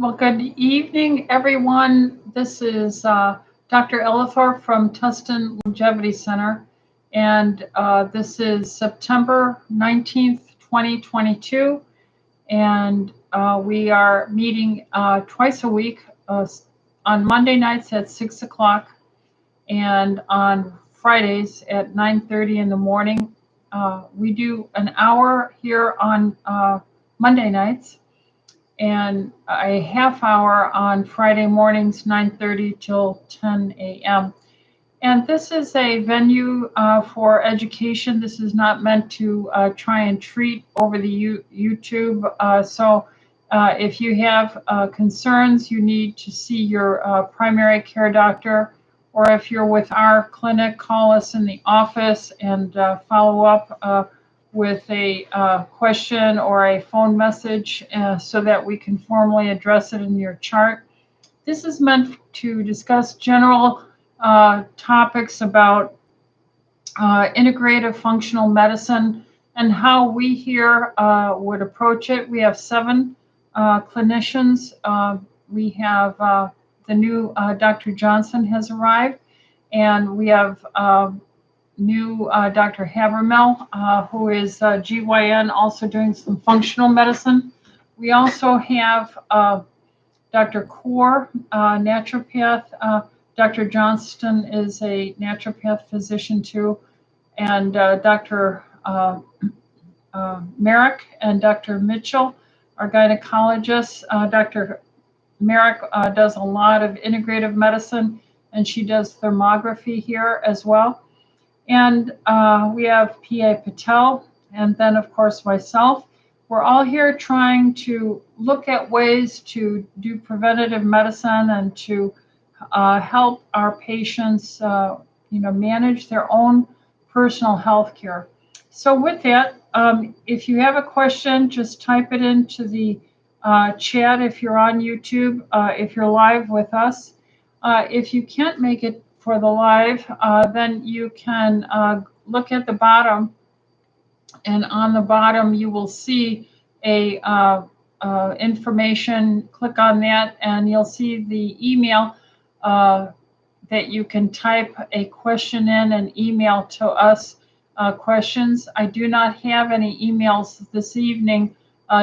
Well, good evening, everyone. This is Dr. Ellithorpe from Tustin Longevity Center, and this is September 19th, 2022, and we are meeting twice a week on Monday nights at 6 o'clock and on Fridays at 9:30 in the morning. We do an hour here on Monday nights and a half hour on Friday mornings, 9:30 till 10 a.m. And this is a venue for education. This is not meant to try and treat over the YouTube. So if you have concerns, you need to see your primary care doctor, or if you're with our clinic, call us in the office and follow up with a question or a phone message so that we can formally address it in your chart. This is meant to discuss general topics about integrative functional medicine and how we here would approach it. We have 7 clinicians. We have the new Dr. Johnson has arrived, and we have new Dr. Habermel, who is GYN, also doing some functional medicine. We also have Dr. Kaur, naturopath. Dr. Johnston is a naturopath physician too, and Dr. Merrick and Dr. Mitchell are gynecologists. Dr. Merrick does a lot of integrative medicine, and she does thermography here as well. And we have P.A. Patel, and then, of course, myself. We're all here trying to look at ways to do preventative medicine and to help our patients, manage their own personal health care. So with that, if you have a question, just type it into the chat if you're on YouTube, if you're live with us. If you can't make it for the live, then you can look at the bottom, and on the bottom you will see a information. Click on that, and you'll see the email that you can type a question in and email to us questions. I do not have any emails this evening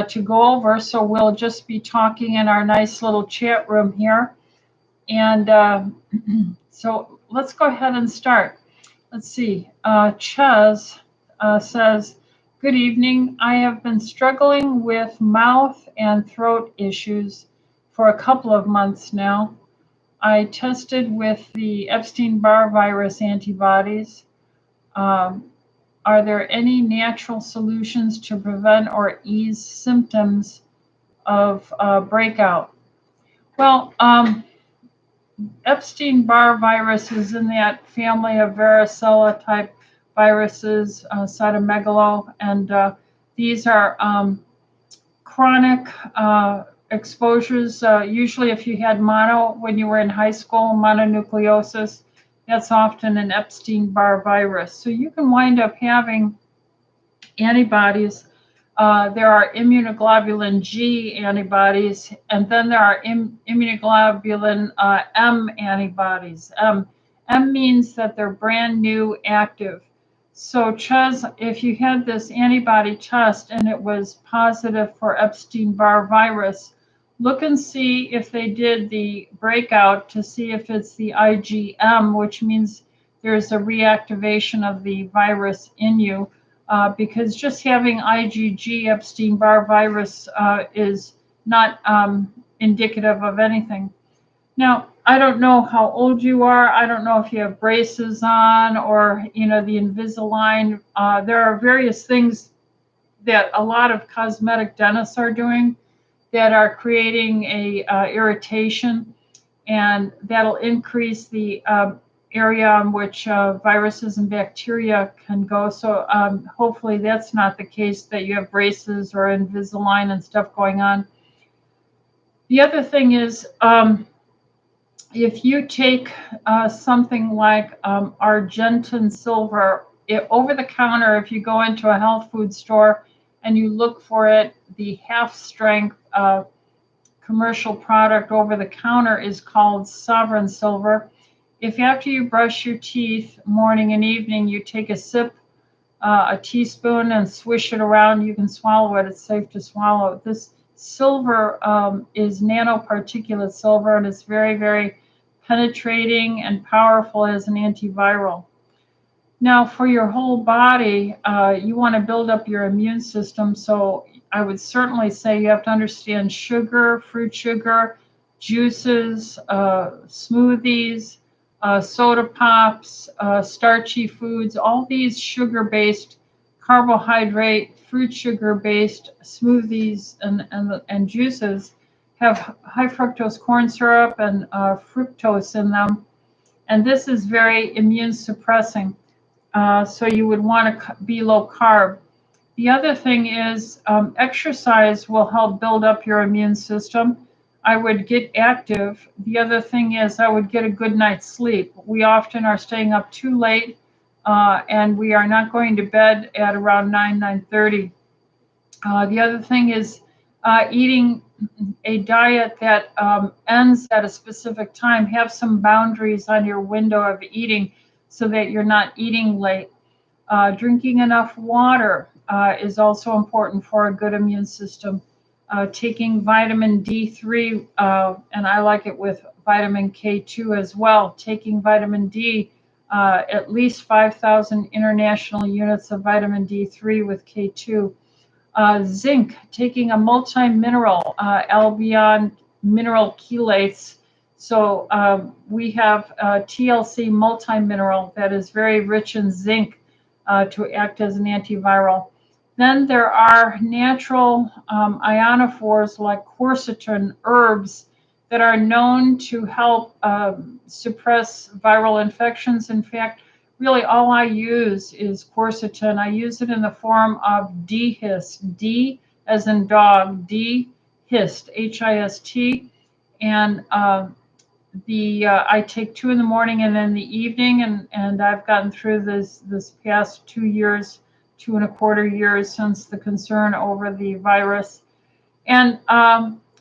to go over, so we'll just be talking in our nice little chat room here. And so let's go ahead and start. Let's see. Ches says, good evening. I have been struggling with mouth and throat issues for a couple of months now. I tested with the Epstein-Barr virus antibodies. Are there any natural solutions to prevent or ease symptoms of breakout? Well, Epstein-Barr virus is in that family of varicella type viruses, cytomegalo, and these are chronic exposures. Usually if you had mono when you were in high school, mononucleosis, that's often an Epstein-Barr virus. So you can wind up having antibodies. There are immunoglobulin G antibodies, and then there are immunoglobulin M antibodies. M means that they're brand new active. So Ches, if you had this antibody test and it was positive for Epstein-Barr virus, look and see if they did the breakout to see if it's the IgM, which means there's a reactivation of the virus in you. Because just having IgG Epstein-Barr virus is not indicative of anything. Now, I don't know how old you are. I don't know if you have braces on or, the Invisalign. There are various things that a lot of cosmetic dentists are doing that are creating a irritation, and that'll increase the area on which viruses and bacteria can go. So hopefully that's not the case, that you have braces or Invisalign and stuff going on. The other thing is, if you take something like Argentine silver, over the counter, if you go into a health food store and you look for it, the half strength commercial product over the counter is called Sovereign Silver. If after you brush your teeth morning and evening, you take a sip, a teaspoon, and swish it around, you can swallow it. It's safe to swallow. This silver is nanoparticulate silver, and it's very, very penetrating and powerful as an antiviral. Now, for your whole body, you want to build up your immune system. So I would certainly say you have to understand sugar, fruit sugar, juices, smoothies, soda pops, starchy foods. All these sugar-based, carbohydrate, fruit sugar-based smoothies and juices have high fructose corn syrup and fructose in them. And this is very immune suppressing. So you would want to be low carb. The other thing is exercise will help build up your immune system. I would get active. The other thing is I would get a good night's sleep. We often are staying up too late, and we are not going to bed at around 9:30. The other thing is eating a diet that ends at a specific time. Have some boundaries on your window of eating so that you're not eating late. Drinking enough water is also important for a good immune system. Taking vitamin D3, and I like it with vitamin K2 as well. Taking vitamin D, at least 5,000 international units of vitamin D3 with K2. Zinc, taking a multi-mineral, Albion mineral chelates. So we have TLC multi-mineral that is very rich in zinc to act as an antiviral. Then there are natural ionophores like quercetin herbs that are known to help suppress viral infections. In fact, really all I use is quercetin. I use it in the form of D-hist, D as in dog, D-hist, H-I-S-T. And I take 2 in the morning and then the evening, and I've gotten through this past 2 years, 2.25 years since the concern over the virus. And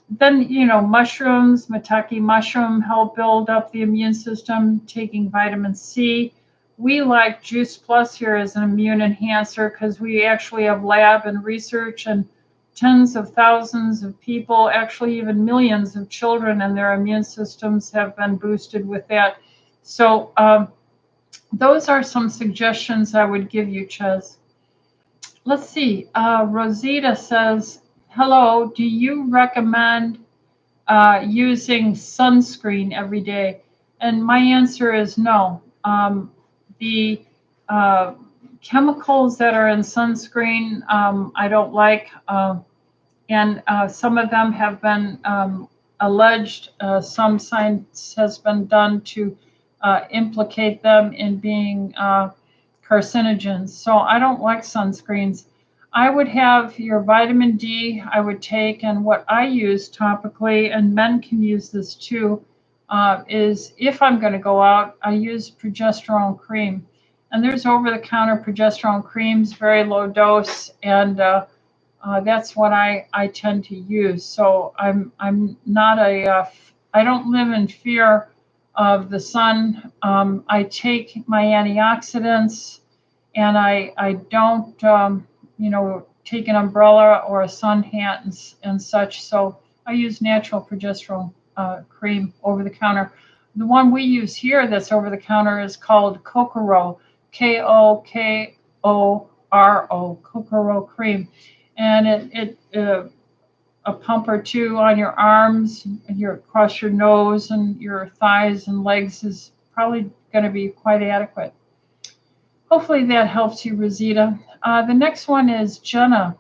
then, mushrooms, maitake mushroom help build up the immune system, taking vitamin C. We like Juice Plus here as an immune enhancer because we actually have lab and research, and tens of thousands of people, actually even millions of children and their immune systems have been boosted with that. So those are some suggestions I would give you, Ches. Let's see. Rosita says, hello, do you recommend using sunscreen every day? And my answer is no. The chemicals that are in sunscreen, I don't like. And some of them have been alleged, some science has been done to implicate them in being carcinogens. So I don't like sunscreens. I would have your vitamin D, I would take, and what I use topically, and men can use this too, is if I'm going to go out, I use progesterone cream. And there's over-the-counter progesterone creams, very low dose, and that's what I tend to use. So I'm not I don't live in fear of the sun. I take my antioxidants, and I don't take an umbrella or a sun hat and such. So I use natural progesterone cream over the counter. The one we use here that's over the counter is called Kokoro, Kokoro, Kokoro cream. And a pump or two on your arms, across your nose and your thighs and legs is probably going to be quite adequate. Hopefully that helps you, Rosita. The next one is Jenna.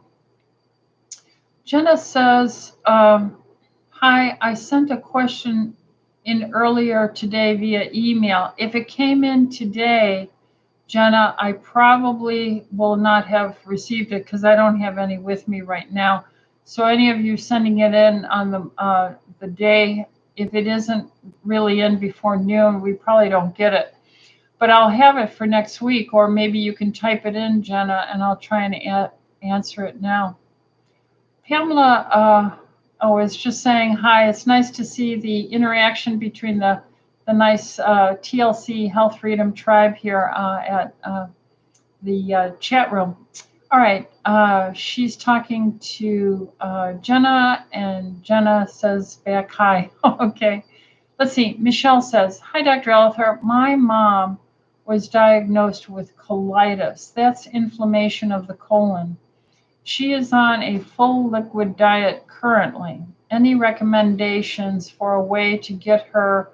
Jenna says, hi, I sent a question in earlier today via email. If it came in today, Jenna, I probably will not have received it because I don't have any with me right now. So any of you sending it in on the day, if it isn't really in before noon, we probably don't get it. But I'll have it for next week, or maybe you can type it in, Jenna, and I'll try and answer it now. Pamela Oh, it's just saying hi. It's nice to see the interaction between the nice TLC Health Freedom Tribe here at the chat room. All right, she's talking to Jenna, and Jenna says back hi. Okay, let's see. Michelle says, hi, Dr. Ellithorpe. My mom was diagnosed with colitis. That's inflammation of the colon. She is on a full liquid diet currently. Any recommendations for a way to get her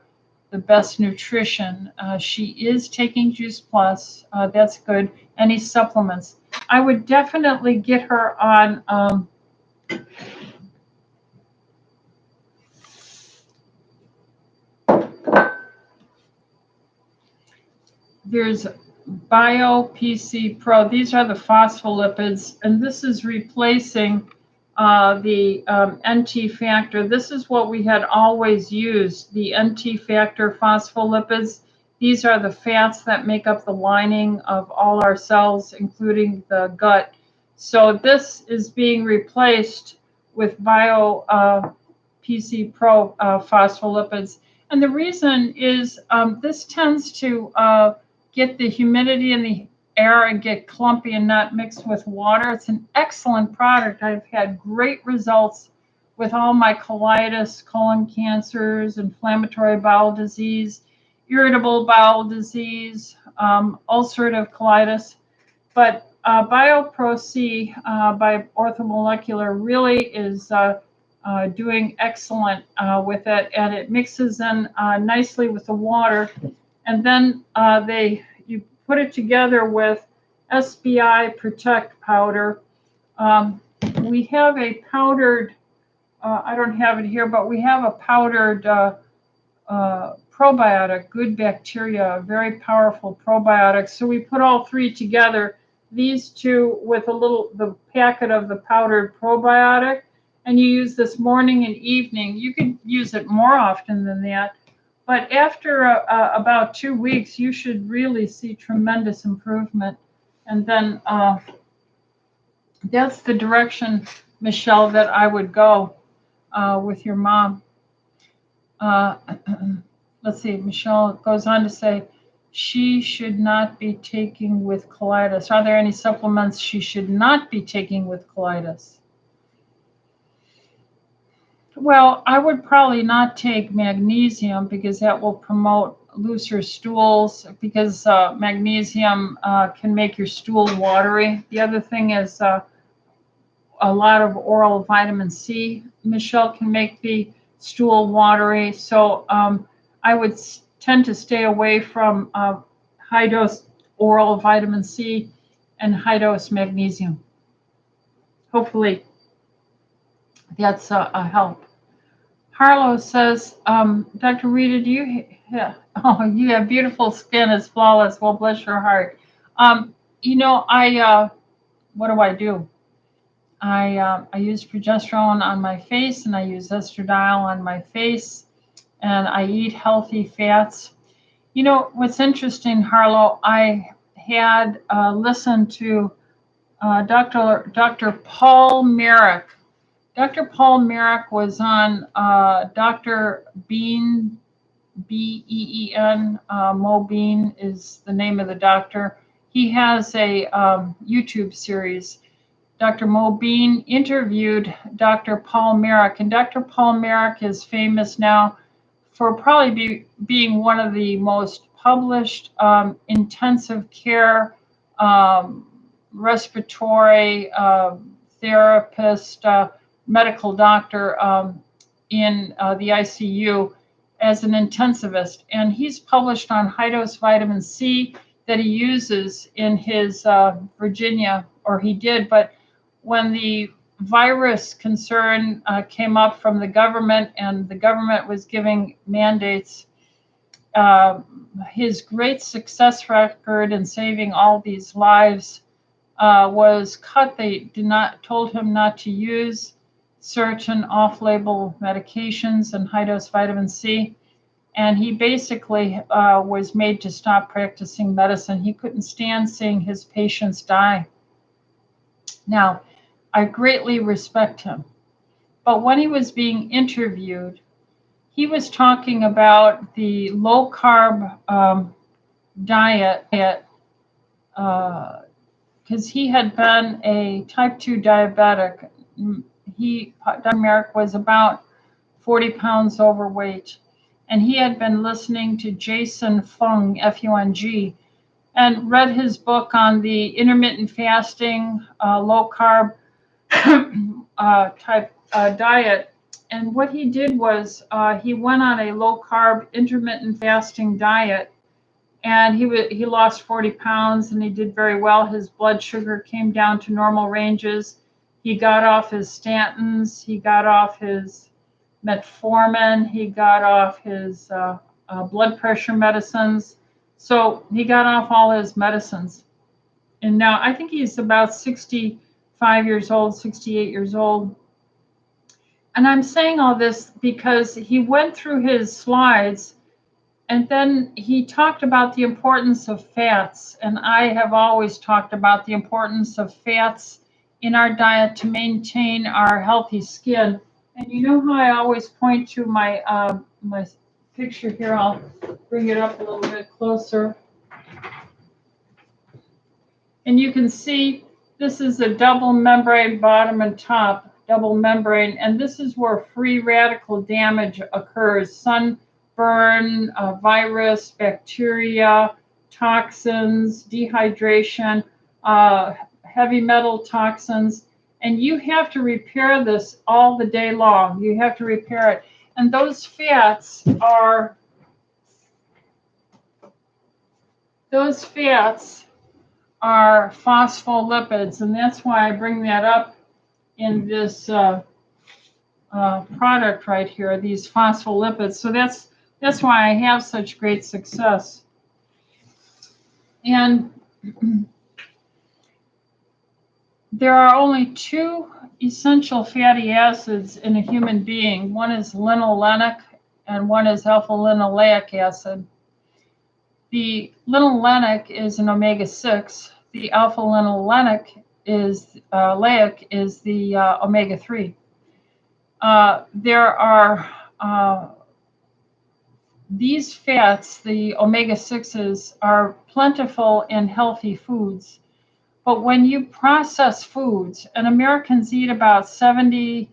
the best nutrition? She is taking Juice Plus. That's good. Any supplements? I would definitely get her on. There's BioPC Pro. These are the phospholipids, and this is replacing the NT factor. This is what we had always used, the NT factor phospholipids. These are the fats that make up the lining of all our cells, including the gut. So this is being replaced with BioPC Pro phospholipids. And the reason is this tends to get the humidity in the air and get clumpy and not mixed with water. It's an excellent product. I've had great results with all my colitis, colon cancers, inflammatory bowel disease, irritable bowel disease, ulcerative colitis. But BioPro C by Orthomolecular really is doing excellent with it, and it mixes in nicely with the water. And then you put it together with SBI Protect powder. We have a powdered, I don't have it here, but we have a powdered probiotic, good bacteria, very powerful probiotic. So we put all three together, these two with the packet of the powdered probiotic, and you use this morning and evening. You could use it more often than that. But after about 2 weeks, you should really see tremendous improvement. And then that's the direction, Michelle, that I would go with your mom. Let's see, Michelle goes on to say, she should not be taking with colitis. Are there any supplements she should not be taking with colitis? Well, I would probably not take magnesium because that will promote looser stools, because magnesium can make your stool watery. The other thing is a lot of oral vitamin C, Michelle, can make the stool watery. So I would tend to stay away from high dose oral vitamin C and high dose magnesium. Hopefully that's a help. Harlow says, Dr. Rita, you have beautiful skin, it's flawless. Well, bless your heart. What do? I use progesterone on my face, and I use estradiol on my face, and I eat healthy fats. You know, what's interesting, Harlow, I had listened to Dr. Paul Merrick. Dr. Paul Merrick was on Dr. Bean, B-E-E-N, Mo Bean is the name of the doctor. He has a YouTube series. Dr. Mo Bean interviewed Dr. Paul Merrick, and Dr. Paul Merrick is famous now for probably being one of the most published intensive care respiratory therapist, medical doctor in the ICU as an intensivist. And he's published on high dose vitamin C that he uses in his Virginia, or he did. But when the virus concern came up from the government, and the government was giving mandates, his great success record in saving all these lives was cut. They told him not to use certain off-label medications and high-dose vitamin C, and he basically was made to stop practicing medicine. He couldn't stand seeing his patients die. Now, I greatly respect him, But when he was being interviewed, he was talking about the low carb diet, because he had been a type 2 diabetic. Dr. Merrick was about 40 pounds overweight, and he had been listening to Jason Fung, Fung, and read his book on the intermittent fasting, low carb type diet. And what he did was he went on a low carb intermittent fasting diet, and he lost 40 pounds, and he did very well. His blood sugar came down to normal ranges. He got off his statins. He got off his metformin. He got off his blood pressure medicines. So he got off all his medicines. And now I think he's about 65 years old, 68 years old. And I'm saying all this because he went through his slides, and then he talked about the importance of fats. And I have always talked about the importance of fats in our diet to maintain our healthy skin. And you know how I always point to my my picture here? I'll bring it up a little bit closer. And you can see this is a double membrane, bottom and top, double membrane. And this is where free radical damage occurs. Sunburn, virus, bacteria, toxins, dehydration, heavy metal toxins. And you have to repair this all the day long. You have to repair it. And those fats are phospholipids, and that's why I bring that up in this product right here, these phospholipids. So that's why I have such great success. And there are only two essential fatty acids in a human being. One is linolenic and one is alpha-linoleic acid. The linolenic is an omega-6. The alpha-linoleic is the omega-3. There are these fats, the omega-6s, are plentiful in healthy foods. But when you process foods, and Americans eat about 80%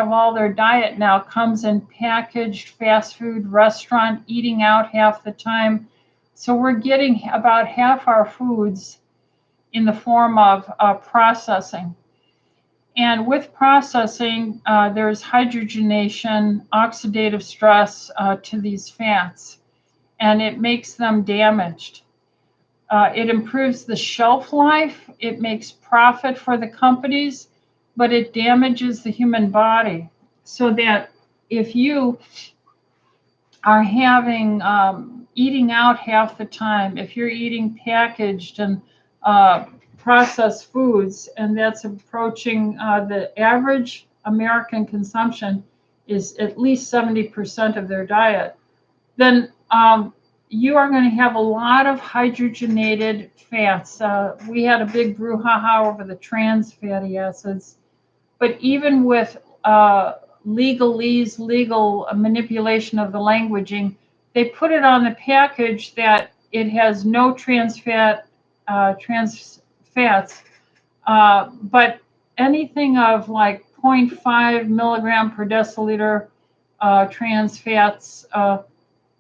of all their diet now comes in packaged fast food, restaurant, eating out half the time. So we're getting about half our foods in the form of processing. And with processing, there's hydrogenation, oxidative stress to these fats, and it makes them damaged. It improves the shelf life. It makes profit for the companies, but it damages the human body. So that if you are having eating out half the time, if you're eating packaged and processed foods, and that's approaching the average American consumption is at least 70% of their diet, then you are going to have a lot of hydrogenated fats. We had a big brouhaha over the trans fatty acids, but even with legal manipulation of the languaging, they put it on the package that it has no trans fats, but anything of like 0.5 milligram per deciliter trans fats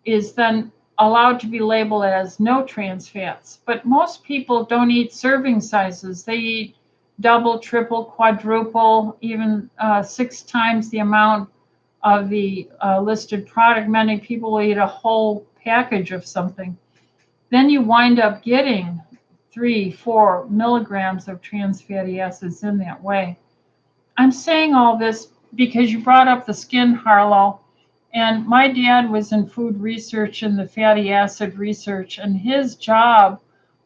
is then allowed to be labeled as no trans fats. But most people don't eat serving sizes. They eat double, triple, quadruple, even 6 times the amount of the listed product. Many people eat a whole package of something. Then you wind up getting 3-4 milligrams of trans fatty acids in that way. I'm saying all this because you brought up the skin, Harlow. And my dad was in food research and the fatty acid research, and his job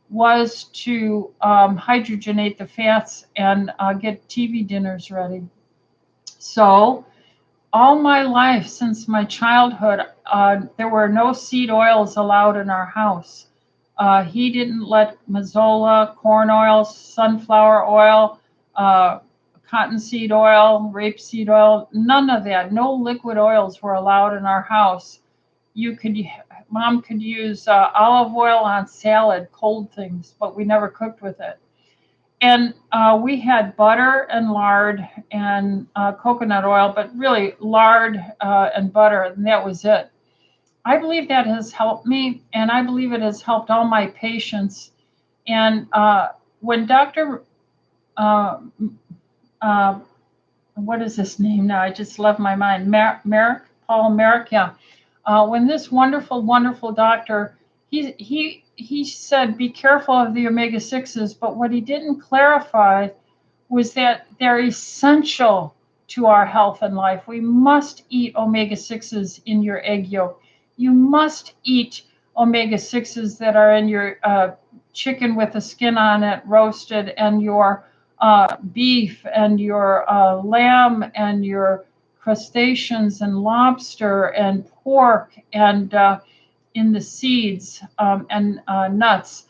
was to hydrogenate the fats and get TV dinners ready. So all my life, since my childhood, there were no seed oils allowed in our house. He didn't let mazola, corn oil, sunflower oil, cottonseed oil, rapeseed oil, none of that. No liquid oils were allowed in our house. Mom could use olive oil on salad, cold things, but we never cooked with it. And we had butter and lard and coconut oil, but really lard and butter, and that was it. I believe that has helped me, and I believe it has helped all my patients. And when Dr. What is his name now? I just left my mind. Paul Merrick, yeah. When this wonderful, wonderful doctor, he said, be careful of the omega-6s, but what he didn't clarify was that they're essential to our health and life. We must eat omega-6s in your egg yolk. You must eat omega-6s that are in your chicken with the skin on it, roasted, and your beef and your lamb and your crustaceans and lobster and pork and in the seeds and nuts.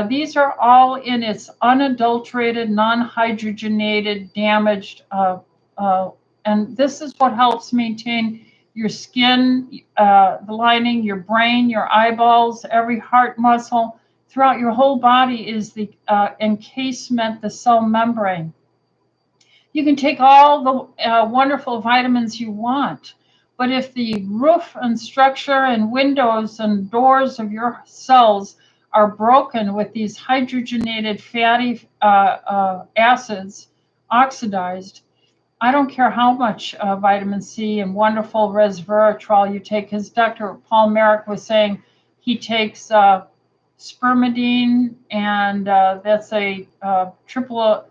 These are all in its unadulterated, non-hydrogenated, damaged, and this is what helps maintain your skin, the lining, your brain, your eyeballs, every heart muscle. Throughout your whole body is the encasement, the cell membrane. You can take all the wonderful vitamins you want, but if the roof and structure and windows and doors of your cells are broken with these hydrogenated fatty acids, oxidized, I don't care how much vitamin C and wonderful resveratrol you take, as Dr. Paul Merrick was saying, he takes spermidine, and that's a triple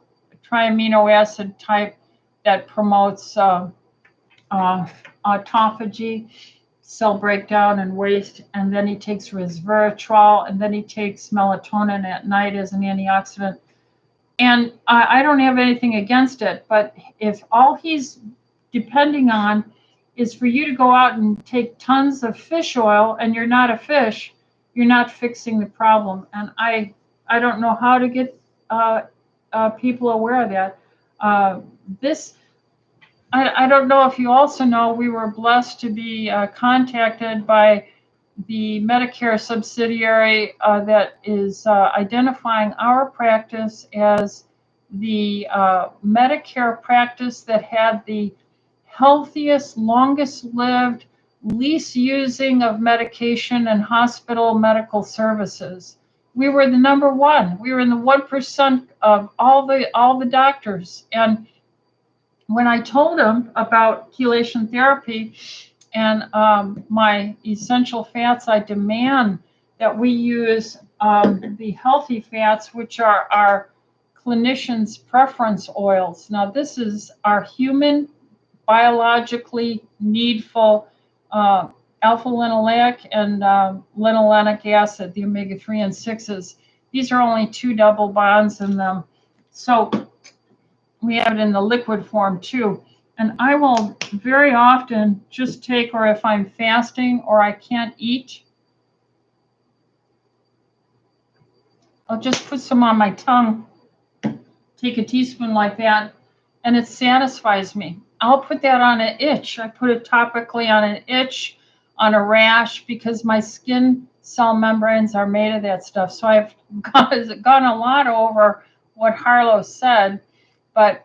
triamino acid type that promotes autophagy, cell breakdown and waste. And then he takes resveratrol, and then he takes melatonin at night as an antioxidant. And I don't have anything against it, but if all he's depending on is for you to go out and take tons of fish oil and you're not a fish, you're not fixing the problem. And I don't know how to get people aware of that. I don't know if you also know, we were blessed to be contacted by the Medicare subsidiary that is identifying our practice as the Medicare practice that had the healthiest, longest lived, least using of medication and hospital medical services. We were the number one. We were in the 1% of all the doctors. And when I told them about chelation therapy and my essential fats, I demand that we use the healthy fats, which are our clinicians' preference oils. Now, this is our human, biologically needful alpha-linoleic and linolenic acid, the omega-3 and 6s. These are only 2 double bonds in them. So we have it in the liquid form too. And I will very often just take, or if I'm fasting or I can't eat, I'll just put some on my tongue, take a teaspoon like that, and it satisfies me. I'll put that on an itch. I put it topically on an itch, on a rash, because my skin cell membranes are made of that stuff. So I've gone a lot over what Harlow said, but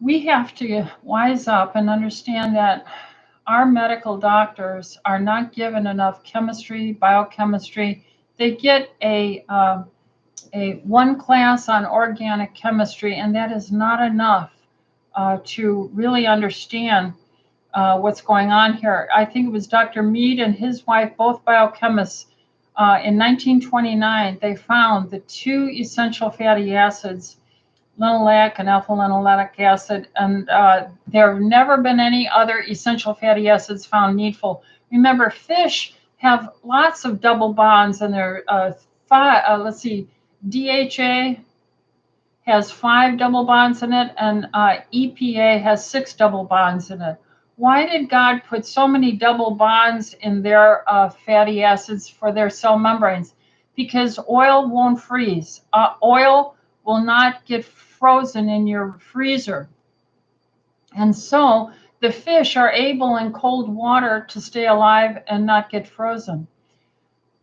we have to wise up and understand that our medical doctors are not given enough chemistry, biochemistry. They get a one class on organic chemistry, and that is not enough to really understand what's going on here. I think it was Dr. Mead and his wife, both biochemists, in 1929, they found the 2 essential fatty acids, linoleic and alpha-linolenic acid, and there have never been any other essential fatty acids found needful. Remember, fish have lots of double bonds in their DHA has 5 double bonds in it, and EPA has 6 double bonds in it. Why did God put so many double bonds in their fatty acids for their cell membranes? Because oil won't freeze. Oil will not get frozen in your freezer. And so the fish are able in cold water to stay alive and not get frozen.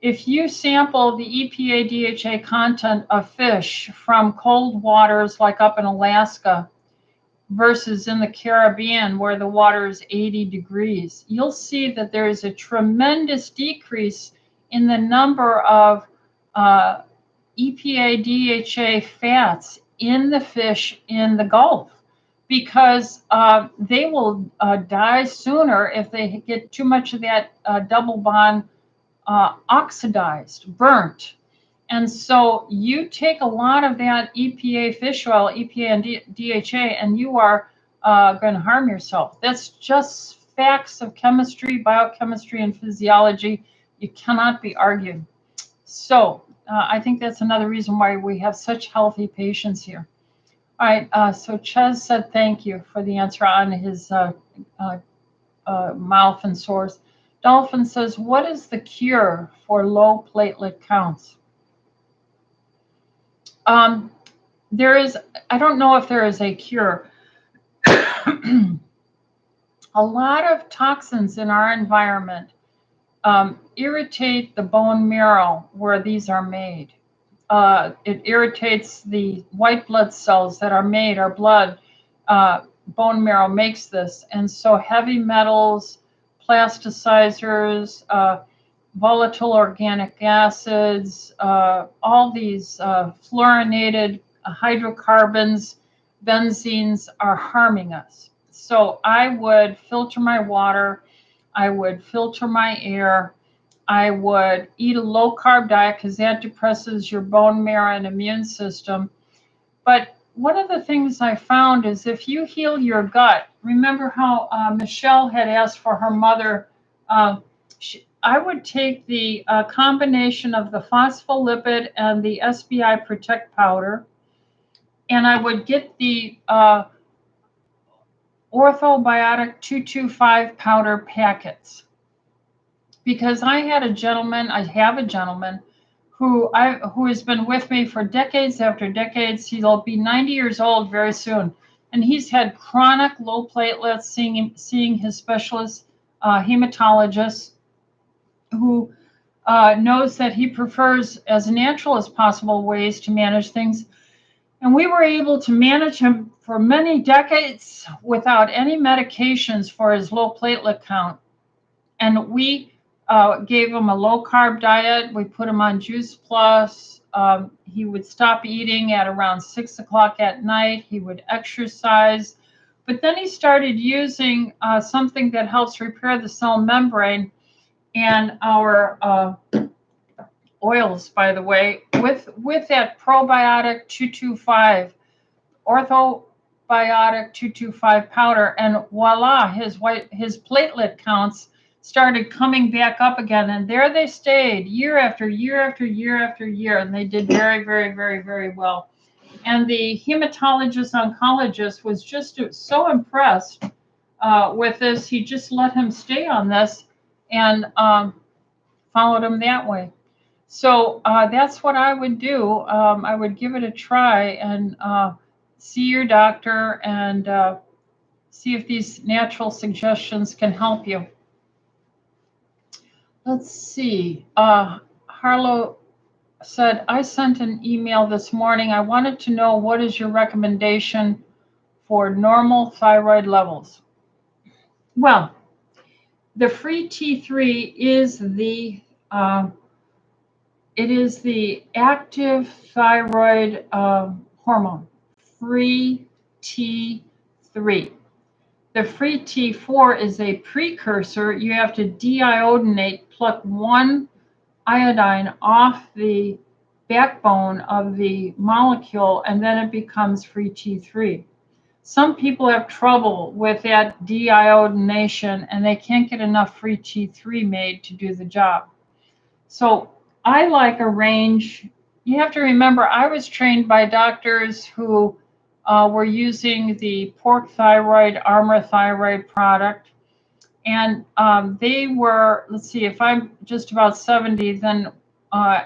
If you sample the EPA DHA content of fish from cold waters like up in Alaska versus in the Caribbean where the water is 80 degrees, you'll see that there is a tremendous decrease in the number of EPA DHA fats in the fish in the Gulf, because they will die sooner if they get too much of that double bond oxidized, burnt. And so you take a lot of that EPA fish oil, EPA and DHA, and you are going to harm yourself. That's just facts of chemistry, biochemistry, and physiology. You cannot be argued. So I think that's another reason why we have such healthy patients here. All right, so Ches said thank you for the answer on his mouth and sores. Dolphin says, what is the cure for low platelet counts? There is, I don't know if there is a cure. A lot of toxins in our environment irritate the bone marrow where these are made. It irritates the white blood cells that are made, our blood, bone marrow makes this. And so heavy metals, plasticizers, volatile organic acids, all these fluorinated hydrocarbons, benzenes are harming us. So I would filter my water, I would filter my air, I would eat a low-carb diet because that depresses your bone marrow and immune system. But one of the things I found is if you heal your gut, remember how Michelle had asked for her mother, I would take the combination of the phospholipid and the SBI Protect powder, and I would get the Orthobiotic 225 powder packets. Because I have a gentleman who has been with me for decades after decades. He'll be 90 years old very soon. And he's had chronic low platelets, seeing his specialist hematologist, who knows that he prefers as natural as possible ways to manage things. And we were able to manage him for many decades without any medications for his low platelet count. And we gave him a low-carb diet. We put him on Juice Plus. He would stop eating at around 6 o'clock at night. He would exercise. But then he started using something that helps repair the cell membrane, and our oils, by the way, with that probiotic 225, orthobiotic 225 powder, and voila, his platelet counts started coming back up again, and there they stayed year after year after year after year, and they did very, very, very, very well. And the hematologist oncologist was just so impressed with this. He just let him stay on this and followed him that way. So that's what I would do. I would give it a try and see your doctor and see if these natural suggestions can help you. Let's see. Harlow said, I sent an email this morning. I wanted to know what is your recommendation for normal thyroid levels? Well, the free T3 is the active thyroid hormone, free T3. The free T4 is a precursor. You have to deiodinate, pluck one iodine off the backbone of the molecule, and then it becomes free T3. Some people have trouble with that deiodination, and they can't get enough free T3 made to do the job. So I like a range. You have to remember, I was trained by doctors who were using the pork thyroid, Armor thyroid product. And they were, let's see, if I'm just about 70, then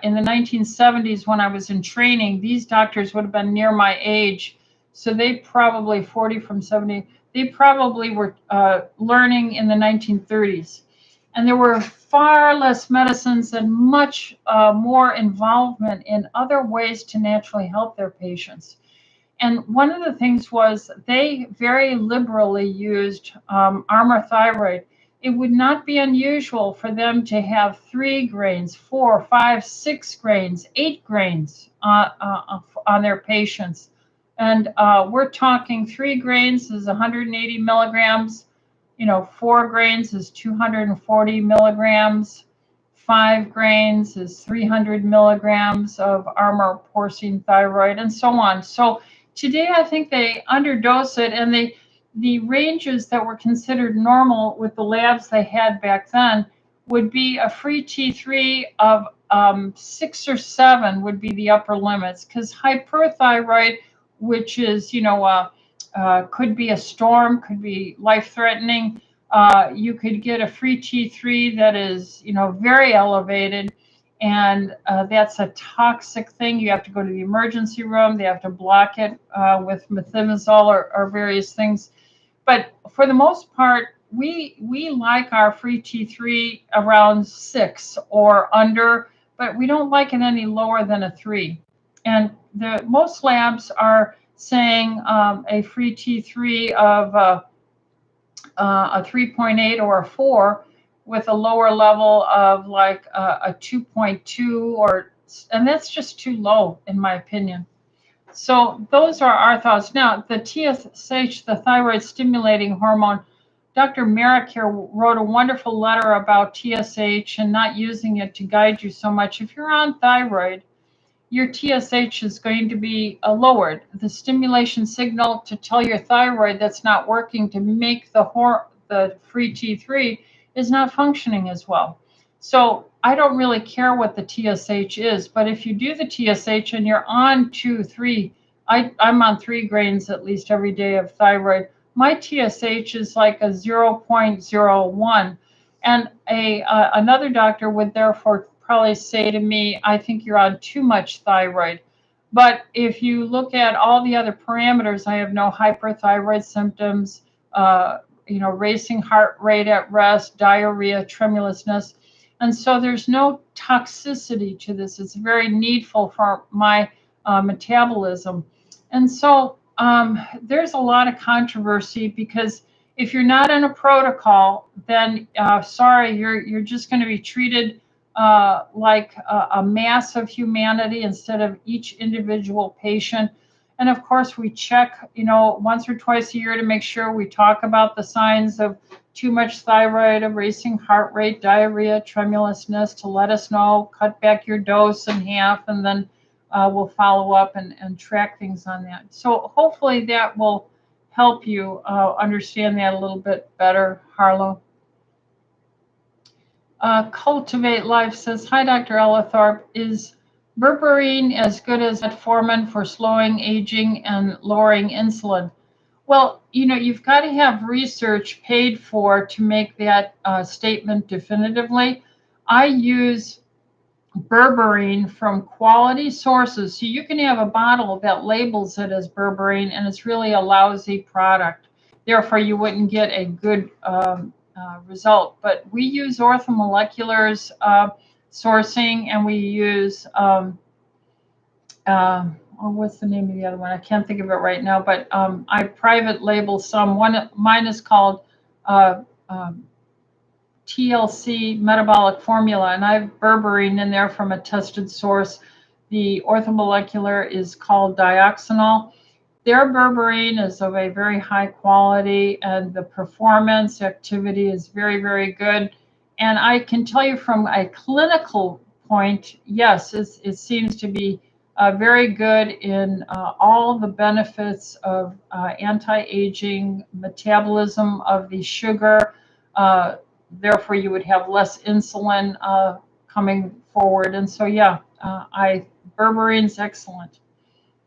in the 1970s when I was in training, these doctors would have been near my age. So they probably 40 from 70, they probably were learning in the 1930s. And there were far less medicines and much more involvement in other ways to naturally help their patients. And one of the things was they very liberally used Armour Thyroid. It would not be unusual for them to have 3 grains, 4, 5, 6 grains, 8 grains on their patients. And we're talking 3 grains is 180 milligrams, 4 grains is 240 milligrams, 5 grains is 300 milligrams of Armour porcine thyroid, and so on. So today, I think they underdose it, and the ranges that were considered normal with the labs they had back then would be a free T3 of 6 or 7 would be the upper limits, because hyperthyroid, which is, could be a storm, could be life-threatening. You could get a free T3 that is, very elevated, and that's a toxic thing. You have to go to the emergency room. They have to block it with methimazole or various things. But for the most part, we like our free T3 around 6 or under, but we don't like it any lower than a 3. And most labs are saying a free T3 of a 3.8 or a 4 with a lower level of like a 2.2 and that's just too low in my opinion. So those are our thoughts. Now, the TSH, the thyroid stimulating hormone, Dr. Merrick here wrote a wonderful letter about TSH and not using it to guide you so much. If you're on thyroid, your TSH is going to be lowered. The stimulation signal to tell your thyroid that's not working to make the free T3 is not functioning as well. So I don't really care what the TSH is, but if you do the TSH and you're on 2, 3, I'm on 3 grains at least every day of thyroid. My TSH is like a 0.01, and another doctor would therefore probably say to me, I think you're on too much thyroid. But if you look at all the other parameters, I have no hyperthyroid symptoms, racing heart rate at rest, diarrhea, tremulousness. And so there's no toxicity to this. It's very needful for my metabolism. And so there's a lot of controversy because if you're not in a protocol, then sorry, you're just going to be treated like a mass of humanity instead of each individual patient. And of course, we check, once or twice a year to make sure we talk about the signs of too much thyroid, a racing heart rate, diarrhea, tremulousness, to let us know, cut back your dose in half, and then we'll follow up and track things on that. So hopefully that will help you understand that a little bit better, Harlow. Cultivate Life says, hi, Dr. Ellithorpe. Is berberine as good as metformin for slowing aging and lowering insulin? Well, you've got to have research paid for to make that statement definitively. I use berberine from quality sources. So you can have a bottle that labels it as berberine, and it's really a lousy product. Therefore, you wouldn't get a good result. But we use orthomolecular's sourcing, and we use what's the name of the other one? I can't think of it right now, but I private label some. Mine is called TLC Metabolic Formula, and I have berberine in there from a tested source. The orthomolecular is called dioxanol. Their berberine is of a very high quality, and the performance activity is very, very good. And I can tell you from a clinical point, yes, it seems to be very good in all the benefits of anti-aging, metabolism of the sugar. Therefore, you would have less insulin coming forward. And so, yeah, berberine's excellent.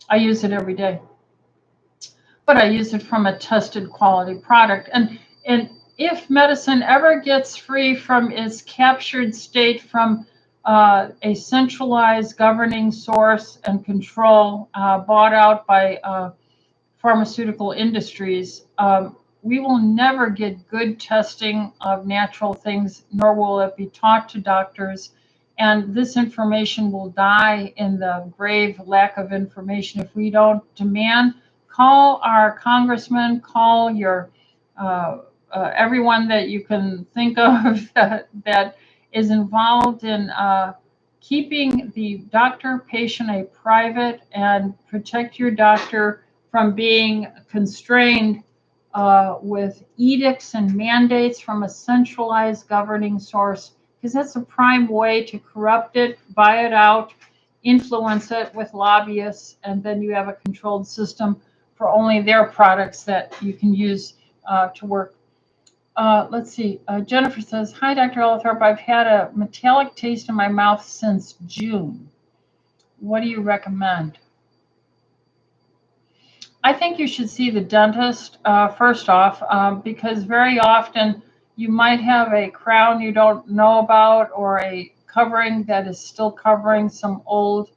I use it every day. But I use it from a tested quality product. And if medicine ever gets free from its captured state from a centralized governing source and control bought out by pharmaceutical industries, we will never get good testing of natural things, nor will it be taught to doctors. And this information will die in the grave lack of information if we don't demand. Call our congressman, call your everyone that you can think of that is involved in keeping the doctor-patient a private, and protect your doctor from being constrained with edicts and mandates from a centralized governing source, because that's a prime way to corrupt it, buy it out, influence it with lobbyists, and then you have a controlled system for only their products that you can use to work. Let's see. Jennifer says, "Hi, Dr. Ellithorpe. I've had a metallic taste in my mouth since June. What do you recommend?" I think you should see the dentist first off, because very often you might have a crown you don't know about, or a covering that is still covering some old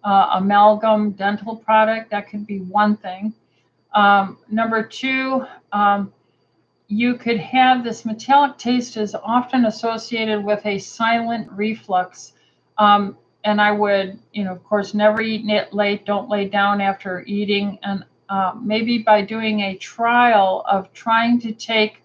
amalgam dental product. That could be one thing. Number two, you could have this metallic taste is often associated with a silent reflux. And I would, of course, never eat late. Don't lay down after eating. And maybe by doing a trial of trying to take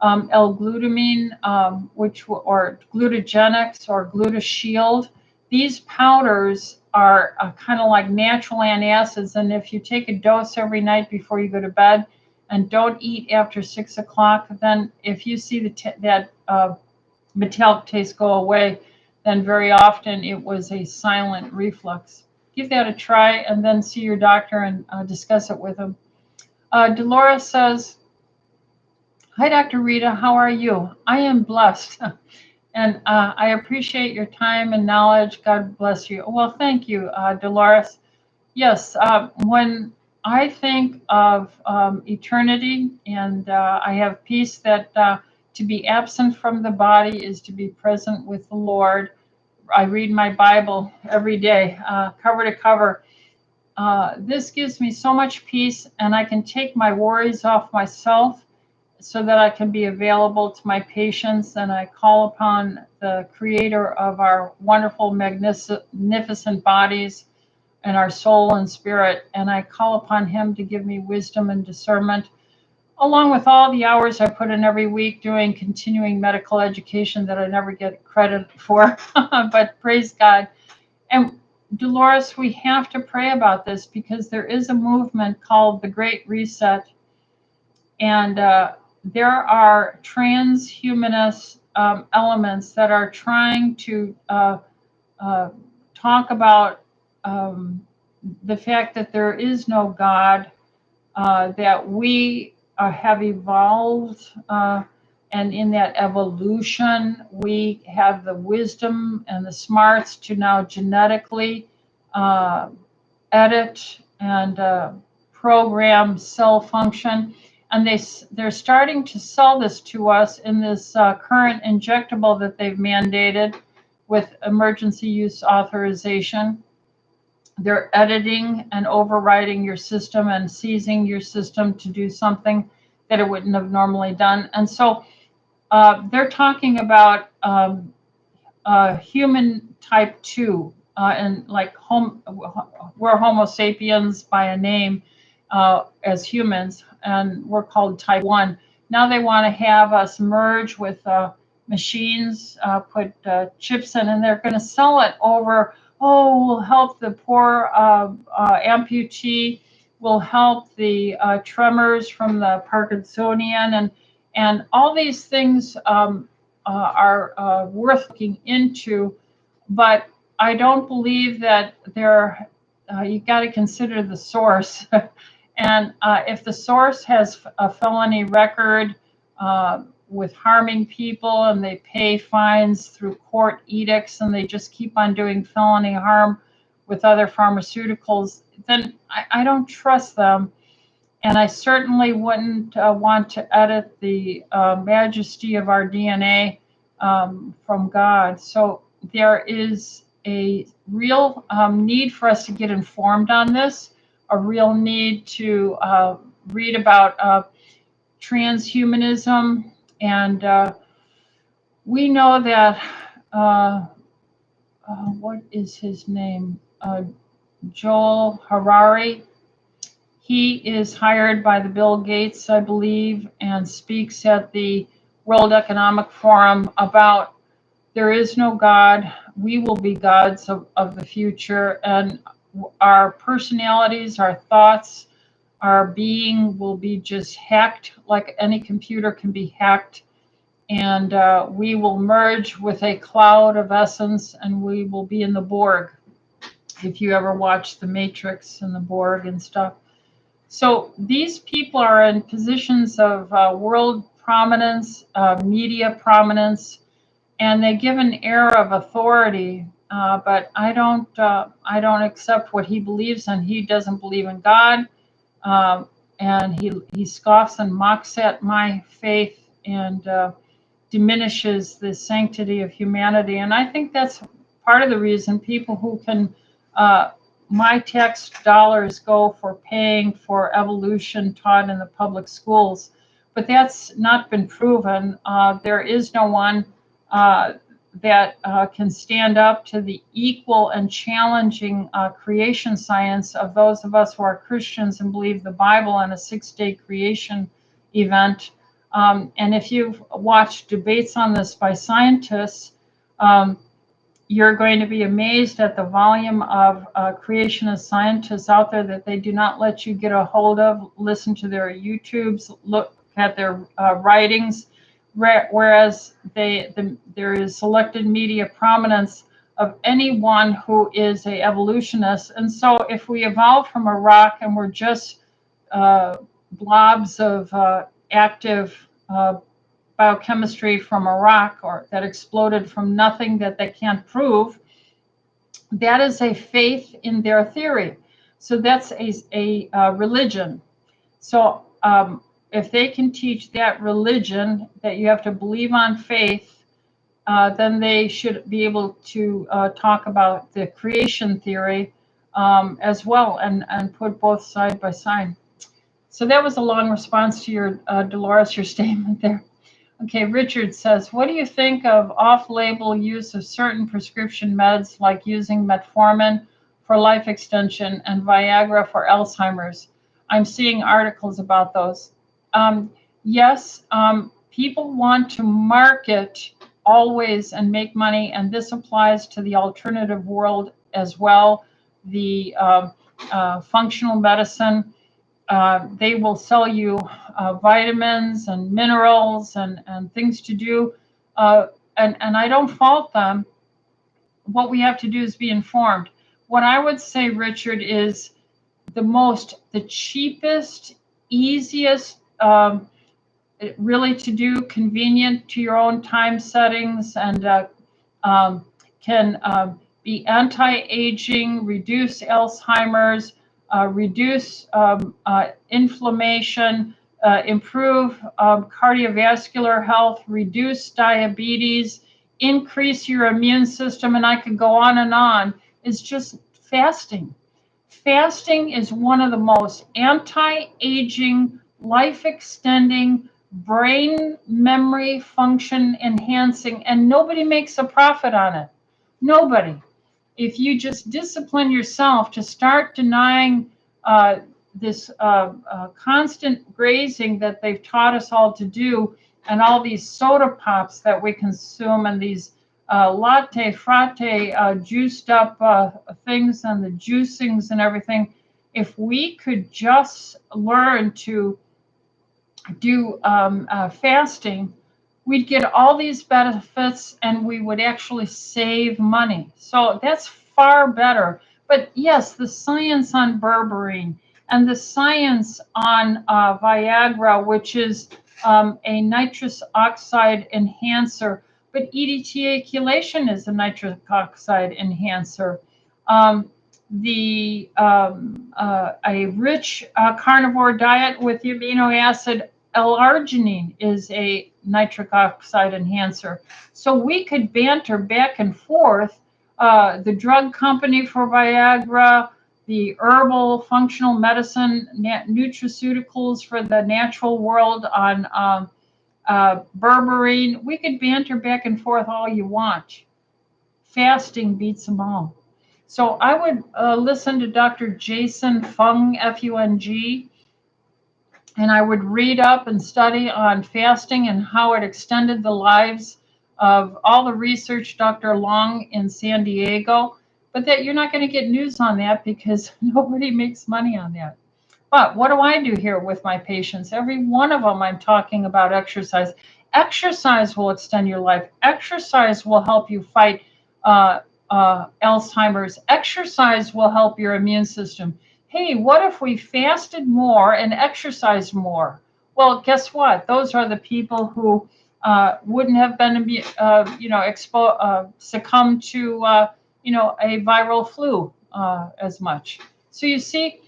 L-glutamine, or glutagenics or glutashield. These powders are kind of like natural antacids. And if you take a dose every night before you go to bed, and don't eat after 6 o'clock, then if you see that metallic taste go away, then very often it was a silent reflux. Give that a try, and then see your doctor and discuss it with him. Dolores says, "Hi, Dr. Rita. How are you? I am blessed. And I appreciate your time and knowledge. God bless you." Well, thank you, Dolores. Yes, when I think of eternity, and I have peace that to be absent from the body is to be present with the Lord. I read my Bible every day, cover to cover. This gives me so much peace, and I can take my worries off myself so that I can be available to my patients. And I call upon the creator of our wonderful, magnificent bodies and our soul and spirit, and I call upon him to give me wisdom and discernment, along with all the hours I put in every week doing continuing medical education that I never get credit for. But praise God. And Dolores, we have to pray about this, because there is a movement called the Great Reset, and there are transhumanist elements that are trying to talk about the fact that there is no God, that we have evolved, and in that evolution, we have the wisdom and the smarts to now genetically edit and program cell function. And they're starting to sell this to us in this current injectable that they've mandated with emergency use authorization. They're editing and overriding your system and seizing your system to do something that it wouldn't have normally done. And so they're talking about human type 2, and like we're Homo sapiens by a name as humans, and we're called type 1. Now they want to have us merge with machines, put chips in, and they're going to sell it over. Oh, we'll help the poor amputee. We'll help the tremors from the Parkinsonian, and all these things are worth looking into. But I don't believe that they're. You got to consider the source, and if the source has a felony record with harming people, and they pay fines through court edicts, and they just keep on doing felony harm with other pharmaceuticals, then I don't trust them. And I certainly wouldn't want to edit the majesty of our DNA from God. So there is a real need for us to get informed on this, a real need to read about transhumanism. And we know that, what is his name? Joel Harari. He is hired by the Bill Gates, I believe, and speaks at the World Economic Forum about there is no God. We will be gods of the future, and our personalities, our thoughts, our being will be just hacked like any computer can be hacked. And we will merge with a cloud of essence, and we will be in the Borg. If you ever watch The Matrix and the Borg and stuff. So these people are in positions of world prominence, media prominence, and they give an air of authority. But I don't accept what he believes, and he doesn't believe in God, and he scoffs and mocks at my faith and diminishes the sanctity of humanity. And I think that's part of the reason people who can. My tax dollars go for paying for evolution taught in the public schools, but that's not been proven. There is no one that can stand up to the equal and challenging creation science of those of us who are Christians and believe the Bible and a 6-day creation event. And if you've watched debates on this by scientists, you're going to be amazed at the volume of creationist scientists out there that they do not let you get a hold of, listen to their YouTubes, look at their writings, whereas there is selected media prominence of anyone who is a evolutionist. And so if we evolved from a rock and we're just blobs of active biochemistry from a rock, or that exploded from nothing that they can't prove, that is a faith in their theory. So that's a religion. So if they can teach that religion, that you have to believe on faith, then they should be able to talk about the creation theory as well, and put both side by side. So that was a long response to your Dolores, your statement there. Okay, Richard says, what do you think of off-label use of certain prescription meds, like using metformin for life extension and Viagra for Alzheimer's? I'm seeing articles about those. Yes, people want to market always and make money, and this applies to the alternative world as well. The functional medicine. They will sell you vitamins and minerals and things to do. And I don't fault them. What we have to do is be informed. What I would say, Richard, is the cheapest, easiest, really to do, convenient to your own time settings, and can be anti-aging, reduce Alzheimer's, reduce inflammation, improve cardiovascular health, reduce diabetes, increase your immune system, and I could go on, is just fasting. Fasting is one of the most anti-aging, life-extending, brain memory function enhancing, and nobody makes a profit on it. Nobody. If you just discipline yourself to start denying this constant grazing that they've taught us all to do, and all these soda pops that we consume, and these latte, frate, juiced up things, and the juicings and everything, if we could just learn to do fasting, we'd get all these benefits, and we would actually save money. So that's far better. But yes, the science on berberine and the science on Viagra, which is a nitrous oxide enhancer, but EDTA chelation is a nitric oxide enhancer. A rich carnivore diet with the amino acid L-arginine is a nitric oxide enhancer. So we could banter back and forth. The drug company for Viagra, the herbal functional medicine, nutraceuticals for the natural world on berberine. We could banter back and forth all you want. Fasting beats them all. So I would listen to Dr. Jason Fung, F-U-N-G, and I would read up and study on fasting and how it extended the lives of all the research, Dr. Long in San Diego. But that you're not going to get news on that because nobody makes money on that. But what do I do here with my patients? Every one of them, I'm talking about exercise. Exercise will extend your life. Exercise will help you fight Alzheimer's. Exercise will help your immune system. Hey, what if we fasted more and exercised more? Well, guess what? Those are the people who wouldn't have been, succumb to, a viral flu as much. So you see,